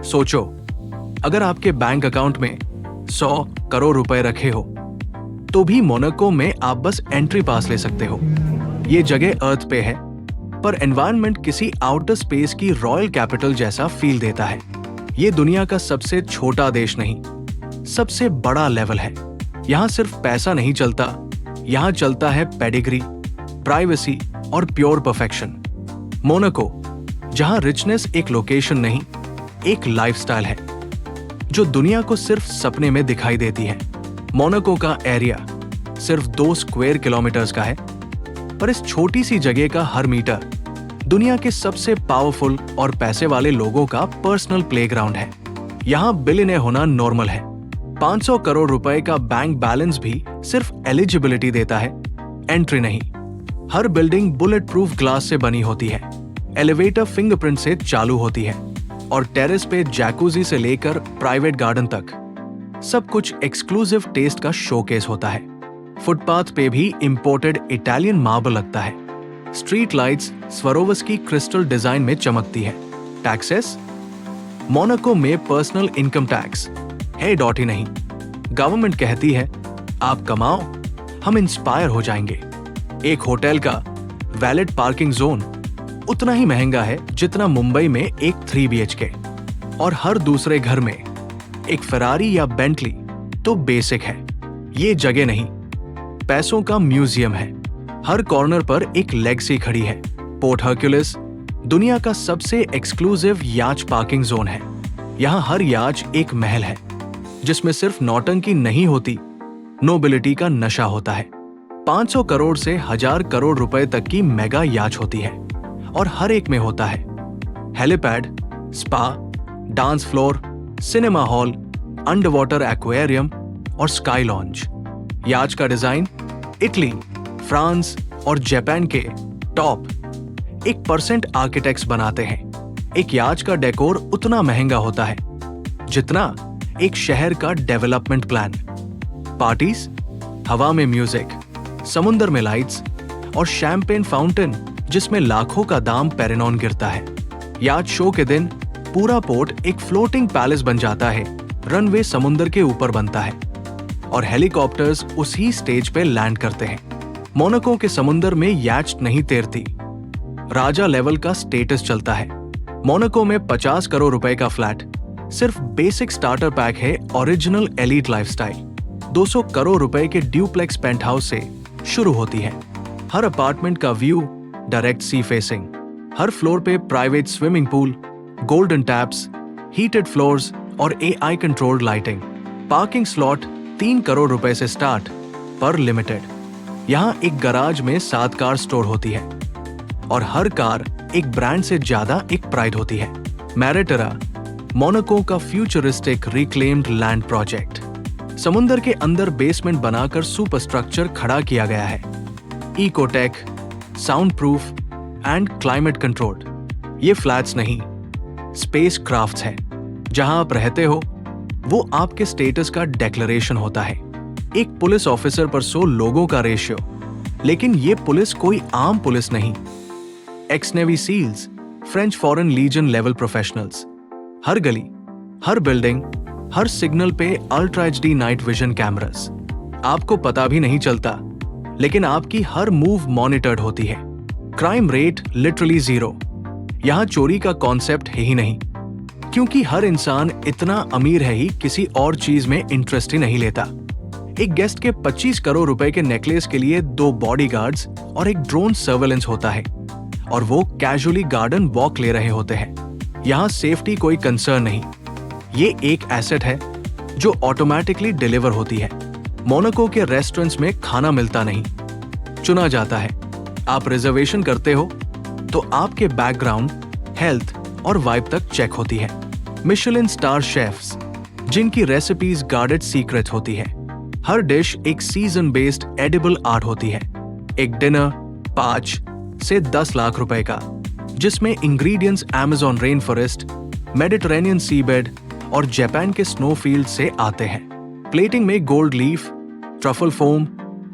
सोचो, अगर आपके बैंक अकाउंट में 100 करोड़ रुपए रखे हो तो भी मोनाको में आप बस एंट्री पास ले सकते हो। ये जगह अर्थ पे है, पर एनवायरनमेंट किसी आउटर स्पेस की रॉयल कैपिटल जैसा फील देता है। ये दुनिया का सबसे छोटा देश नहीं, सबसे बड़ा लेवल है। यहाँ सिर्फ पैसा नहीं चलता, यहाँ चलता है पेडिग्री, प्राइवेसी और प्योर परफेक्शन। मोनाको, जहाँ रिचनेस एक लोकेशन नहीं, एक लाइफस्टाइल है जो दुनिया को सिर्फ सपने में दिखाई देती है। मोनाको का एरिया सिर्फ 2 स्क्वायर किलोमीटर्स का है, पर इस छोटी सी जगह का हर मीटर दुनिया के सबसे पावरफुल और पैसे वाले लोगों का पर्सनल प्लेग्राउंड है। यहाँ बिलियनर होना नॉर्मल है। 500 करोड़ रुपए का बैंक बैलेंस भी सिर्फ एलिजिबिलिटी देता है, एंट्री नहीं। हर बिल्डिंग बुलेट प्रूफ ग्लास से बनी होती है, एलिवेटर फिंगरप्रिंट से चालू होती है और टेरेस पे जैकुजी से लेकर प्राइवेट गार्डन तक सब कुछ एक्सक्लूसिव टेस्ट का शोकेस होता है। फुटपाथ पे भी इंपोर्टेड इटालियन मार्बल लगता है। स्ट्रीट लाइट्स स्वरोवस्की क्रिस्टल डिजाइन में चमकती है। टैक्सेस, मोनाको में पर्सनल इनकम टैक्स है डॉट ही नहीं। गवर्नमेंट कहती है आप कमाओ, हम इंस्पायर हो जाएंगे। एक होटल का वैलिड पार्किंग जोन उतना ही महंगा है जितना मुंबई में एक 3 BHK, और हर दूसरे घर में एक फरारी या बेंटली तो बेसिक है। ये जगह नहीं, पैसों का म्यूजियम है। हर कॉर्नर पर एक लेगसी खड़ी है। पोर्ट हर्क्यूलिस दुनिया का सबसे एक्सक्लूसिव याच पार्किंग जोन है। यहाँ हर याच एक महल है जिसमें सिर्फ नौटंकी नहीं होती, नोबिलिटी का नशा होता है। 500 करोड़ से 1000 करोड़ रुपए तक की मेगा याच होती है और हर एक में होता है helipad, spa, dance floor, cinema hall, under water aquarium और स्काई लॉन्ज। याच का डिजाइन इटली, फ्रांस और जापान के टॉप 1% आर्किटेक्ट्स बनाते हैं। एक याच का डेकोर उतना महंगा होता है जितना एक शहर का डेवलपमेंट प्लान। पार्टीज, हवा में म्यूजिक, समुंदर में लाइट्स और शैंपेन फाउंटेन जिसमें लाखों का दाम पेरिनॉन गिरता है। याच शो के दिन पूरा पोर्ट एक फ्लोटिंग पैलेस बन जाता है। रनवे समुंदर के ऊपर बनता है और हेलीकॉप्टर्स उसी स्टेज पे लैंड करते हैं। मोनाको के समुंदर में याच नहीं तैरती, राजा लेवल का स्टेटस चलता है। मोनाको में 50 करोड़ रुपए का फ्लैट सिर्फ बेसिक स्टार्टर पैक है। ओरिजिनल एलीट लाइफस्टाइल 200 करोड़ रुपए के ड्यूप्लेक्स पेंटहाउस से शुरू होती है। हर अपार्टमेंट का व्यू डायरेक्ट सी फेसिंग। हर फ्लोर पे private swimming pool, golden taps, heated floors और AI controlled lighting. Parking slot 3 crore रुपए से स्टार्ट, पर लिमिटेड। यहाँ एक गराज में 7 कार स्टोर होती है और हर कार एक ब्रांड से ज्यादा एक प्राइड होती है। मैरिटरा, मोनाको का फ्यूचरिस्टिक रिक्लेम्ड लैंड प्रोजेक्ट। समुंदर के अंदर बेसमेंट बनाकर सुपर स्ट्रक्चर खड़ा किया गया है। Ecotech, sound proof and climate controlled. ये फ्लैट्स नहीं, स्पेस क्राफ्ट्स हैं। जहां आप रहते हो वो आपके स्टेटस का डिक्लेरेशन होता है। एक पुलिस ऑफिसर पर 100 लोगों का रेशियो, लेकिन ये पुलिस कोई आम पुलिस नहीं। Ex navy seals, French foreign legion level professionals. हर गली, हर बिल्डिंग, हर सिग्नल पे ultra HD night vision cameras. आपको पता भी नहीं चलता, लेकिन आपकी हर मूव मॉनिटर्ड होती है। Crime rate literally 0। यहाँ चोरी का कॉन्सेप्ट है ही नहीं, क्योंकि हर इंसान इतना अमीर है ही किसी और चीज में इंटरेस्ट ही नहीं लेता। एक गेस्ट के 25 करोड़ रुपए के नेकलेस के लिए 2 बॉडीगार्ड्स और एक ड्रोन सर्वेलेंस होता है, और वो कैजुअली गार्डन वॉक ले रहे होते हैं। यहाँ सेफ्टी कोई कंसर्न नहीं, ये एक एसेट है जो ऑटोमेटिकली डिलीवर होती है। मोनाको के रेस्टोरेंट्स में खाना मिलता नहीं, चुना जाता है। आप रिजर्वेशन करते हो तो आपके बैकग्राउंड, हेल्थ और वाइब तक चेक होती है। मिशेलिन स्टार शेफ्स, जिनकी रेसिपीज गार्डेड सीक्रेट होती है। हर डिश एक सीजन बेस्ड एडिबल आर्ट होती है। एक डिनर 5 से 10 लाख रुपए का, जिसमें ingredients Amazon rain forest, Mediterranean seabed और जापान के स्नोफील्ड से आते हैं। प्लेटिंग में gold leaf, truffle foam,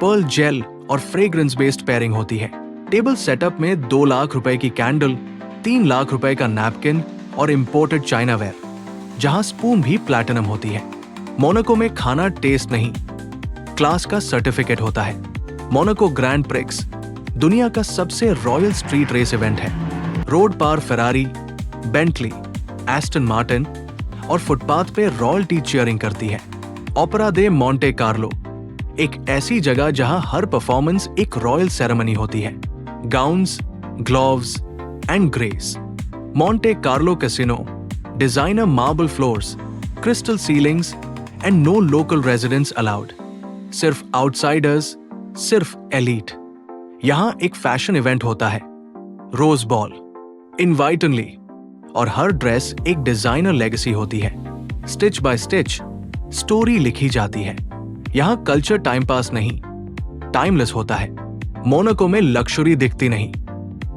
pearl gel और फ्रेग्रेंस बेस्ड पेयरिंग होती है। टेबल सेटअप में 2 लाख रुपए की कैंडल, 3 लाख रुपए का नैपकिन और इंपोर्टेड चाइनावेयर। जहां स्पून भी प्लैटिनम होती है। मोनाको में खाना टेस्ट नहीं, क्लास का सर्टिफिकेट होता है। मोनाको ग्रैंड प्रिक्स दुनिया का सबसे रॉयल स्ट्रीट रेस इवेंट है। रोड पार फेरारी, बेंटली, एस्टन मार्टिन और फुटपाथ पे रॉयल्टी चीयरिंग करती है। ओपेरा दे मोंटे कार्लो एक ऐसी जगह जहां हर परफॉर्मेंस एक रॉयल सेरेमनी होती है। Gowns, gloves and grace. Monte Carlo casino, designer marble floors, crystal ceilings and no local residents allowed. सिर्फ आउटसाइडर्स, सिर्फ एलीट। यहां एक फैशन इवेंट होता है, रोज बॉल, इनवाइट ओनली, और हर ड्रेस एक डिजाइनर लेगेसी होती है। स्टिच बाय स्टिच स्टोरी लिखी जाती है। यहां कल्चर टाइम पास नहीं, टाइमलेस होता है। मोनाको में लक्जरी दिखती नहीं,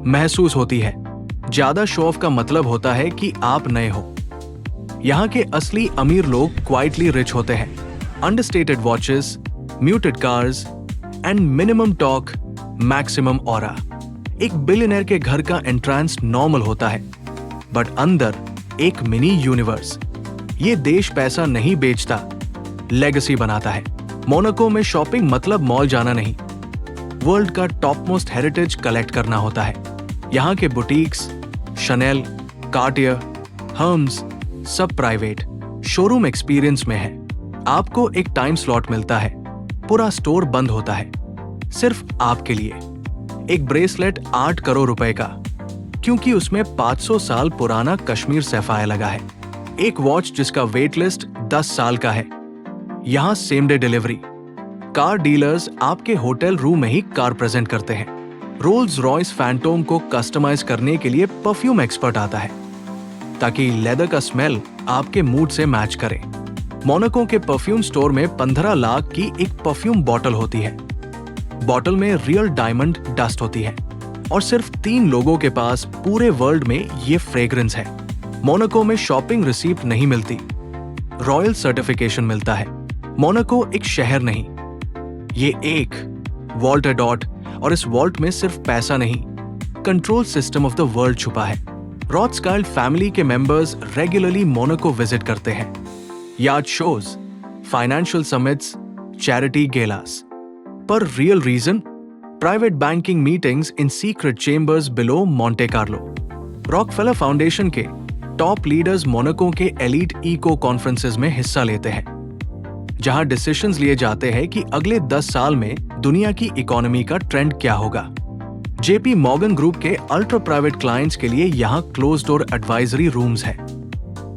महसूस होती है। ज्यादा शो ऑफ का मतलब होता है कि आप नए हो। यहां के असली अमीर लोग क्वाइटली रिच होते हैं। Understated watches, muted cars and minimum talk, maximum aura. एक बिलियनर के घर का एंट्रेंस नॉर्मल होता है, बट अंदर एक मिनी यूनिवर्स। ये देश पैसा नहीं बेचता, लेगेसी बनाता है। मोनाको में शॉपिंग मतलब मॉल जाना नहीं, वर्ल्ड का टॉप मोस्ट हेरिटेज कलेक्ट करना होता है। यहाँ के बुटीक्स, शनेल, कार्टियर, हर्म्स सब प्राइवेट शोरूम एक्सपीरियंस में है। आपको एक टाइम स्लॉट मिलता है, पूरा स्टोर बंद होता है सिर्फ आपके लिए। एक ब्रेसलेट 8 करोड़ रुपए का, क्योंकि उसमें 500 साल पुराना कश्मीर सैफायर लगा है। एक वॉच जिसका वेट लिस्ट 10 साल का है। यहां same day delivery. Car dealers आपके होटल रूम में ही कार प्रेजेंट करते हैं। रोल्स रॉयस फैंटोम को कस्टमाइज करने के लिए परफ्यूम एक्सपर्ट आता है, ताकि लेदर का स्मेल आपके मूड से मैच करे। मोनाको के परफ्यूम स्टोर में 15 लाख की एक परफ्यूम बॉटल होती है। बॉटल में रियल डायमंड डस्ट होती है और सिर्फ 3 लोगों के पास पूरे वर्ल्ड में ये फ्रेग्रेंस है। मोनाको में शॉपिंग रिसीप्ट नहीं मिलती, रॉयल सर्टिफिकेशन मिलता है। मोनाको एक शहर नहीं, ये एक वॉल्ट है डॉट, और इस वॉल्ट में सिर्फ पैसा नहीं, control system of the world छुपा है। रॉथस्काइल्ड फैमिली के मेंबर्स रेगुलरली मोनाको विजिट करते हैं। Yacht shows, financial summits, charity galas. पर real reason, private banking meetings in secret chambers below Monte Carlo. Rockefeller foundation के टॉप लीडर्स मोनाको के elite eco conferences में हिस्सा लेते हैं, जहां डिसीजंस लिए जाते हैं कि अगले 10 साल में दुनिया की इकोनॉमी का ट्रेंड क्या होगा। जेपी मॉर्गन ग्रुप के अल्ट्रा प्राइवेट क्लाइंट्स के लिए यहां क्लोज डोर एडवाइजरी रूम्स हैं,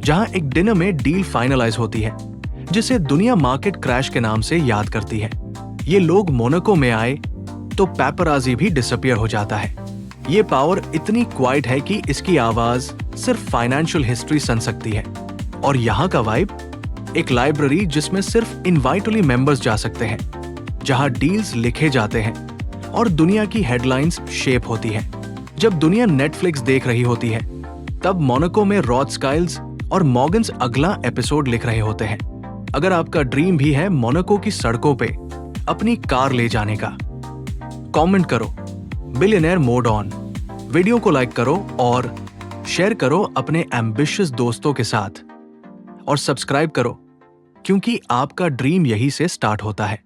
जहां एक डिनर में डील फाइनलाइज होती है, जिसे दुनिया मार्केट क्रैश के नाम से याद करती है। ये लोग मोनाको में आए तो पेपराजी भी डिसअपियर हो जाता है। ये पावर इतनी क्वाइट है कि इसकी आवाज सिर्फ फाइनेंशियल हिस्ट्री सुन सकती है। और यहाँ का वाइब, एक लाइब्रेरी जिसमें सिर्फ इनवाइट ओनली मेंबर्स जा सकते हैं, जहां डील्स लिखे जाते हैं और दुनिया की हेडलाइंस शेप होती है। जब दुनिया नेटफ्लिक्स देख रही होती है, तब मोनाको में रॉथस्काइल्ड्स और मॉर्गन्स अगला एपिसोड लिख रहे होते हैं। अगर आपका ड्रीम भी है मोनाको की सड़कों पे अपनी कार ले जाने का, कमेंट करो बिलियनेयर मोड ऑन, वीडियो को लाइक करो और शेयर करो अपने एम्बिशियस दोस्तों के साथ, और सब्सक्राइब करो, क्योंकि आपका ड्रीम यही से स्टार्ट होता है।